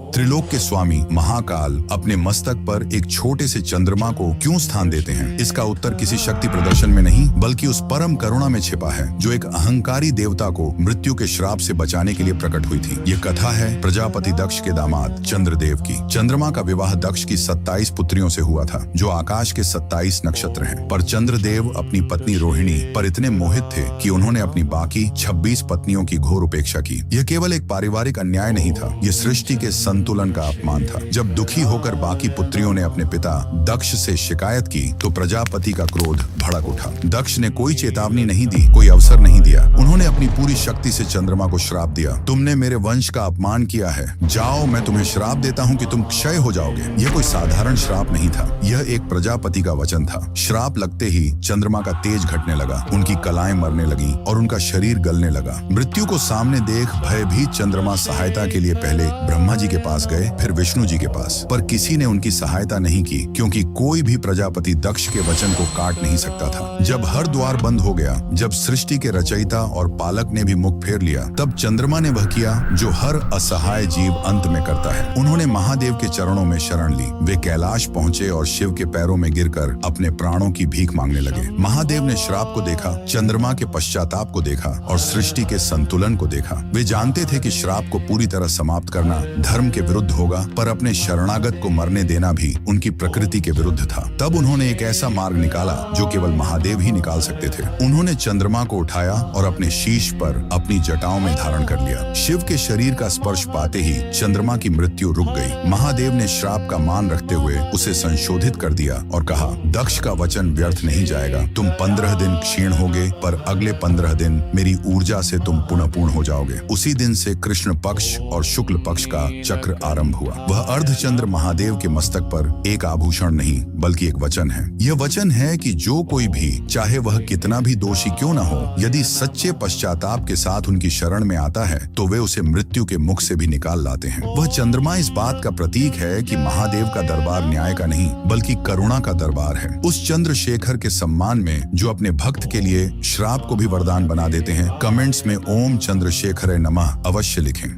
त्रिलोक के स्वामी महाकाल अपने मस्तक पर एक छोटे से चंद्रमा को क्यों स्थान देते हैं? इसका उत्तर किसी शक्ति प्रदर्शन में नहीं बल्कि उस परम करुणा में छिपा है जो एक अहंकारी देवता को मृत्यु के श्राप से बचाने के लिए प्रकट हुई थी। ये कथा है प्रजापति दक्ष के दामाद चंद्रदेव की। चंद्रमा का विवाह दक्ष की 27 पुत्रियों से हुआ था जो आकाश के 27 नक्षत्र हैं। पर चंद्रदेव अपनी पत्नी रोहिणी पर इतने मोहित थे कि उन्होंने अपनी बाकी 26 पत्नियों की घोर उपेक्षा की। यह केवल एक पारिवारिक अन्याय नहीं था, ये सृष्टि के संतुलन का अपमान था। जब दुखी होकर बाकी पुत्रियों ने अपने पिता दक्ष से शिकायत की तो प्रजापति का क्रोध भड़क उठा। दक्ष ने कोई चेतावनी नहीं दी, कोई अवसर नहीं दिया। उन्होंने अपनी पूरी शक्ति से चंद्रमा को श्राप दिया। तुमने मेरे वंश का अपमान किया है, जाओ मैं तुम्हें श्राप देता हूँ कि तुम क्षय हो जाओगे। यह कोई साधारण श्राप नहीं था, यह एक प्रजापति का वचन था। श्राप लगते ही चंद्रमा का तेज घटने लगा, उनकी कलाएं मरने लगी और उनका शरीर गलने लगा। मृत्यु को सामने देख भयभीत चंद्रमा सहायता के लिए पहले ब्रह्मा जी के पास गए, फिर विष्णु जी के पास। पर किसी ने उनकी सहायता नहीं की क्योंकि कोई भी प्रजापति दक्ष के वचन को काट नहीं सकता था। जब हर द्वार बंद हो गया, जब सृष्टि के रचयिता और पालक ने भी मुख फेर लिया, तब चंद्रमा ने वह किया जो हर असहाय जीव अंत में करता है। उन्होंने महादेव के चरणों में शरण ली। वे कैलाश पहुंचे और शिव के पैरों में गिरकर अपने प्राणों की भीख मांगने लगे। महादेव ने श्राप को देखा, चंद्रमा के पश्चाताप को देखा और सृष्टि के संतुलन को देखा। वे जानते थे कि श्राप को पूरी तरह समाप्त करना धर्म के विरुद्ध होगा, पर अपने शरणागत को मरने देना भी उनकी प्रकृति के विरुद्ध था। तब उन्होंने एक ऐसा मार्ग निकाला जो केवल महादेव ही निकाल सकते थे। उन्होंने चंद्रमा को उठाया और अपने शीश पर अपनी जटाओं में धारण कर लिया। शिव के शरीर का स्पर्श पाते ही चंद्रमा की मृत्यु रुक गई। महादेव ने श्राप का मान रखते हुए उसे संशोधित कर दिया और कहा, दक्ष का वचन व्यर्थ नहीं जाएगा। तुम 15 दिन क्षीण होगे, पर अगले 15 दिन मेरी ऊर्जा से तुम पुनः पूर्ण हो जाओगे। उसी दिन से कृष्ण पक्ष और शुक्ल पक्ष का चक्र आरंभ हुआ। वह अर्धचंद्र महादेव के मस्तक पर एक आभूषण नहीं बल्कि एक वचन है। यह वचन है कि जो कोई भी, चाहे वह कितना भी दोषी क्यों न हो, यदि सच्चे पश्चाताप के साथ उनकी शरण में आता है तो वे उसे मृत्यु के मुख से भी निकाल लाते हैं। वह चंद्रमा इस बात का प्रतीक है कि महादेव का दरबार न्याय का नहीं बल्कि करुणा का दरबार है। उस चंद्रशेखर के सम्मान में जो अपने भक्त के लिए श्राप को भी वरदान बना देते हैं, कमेंट्स में ओम चंद्रशेखर नमः अवश्य लिखें।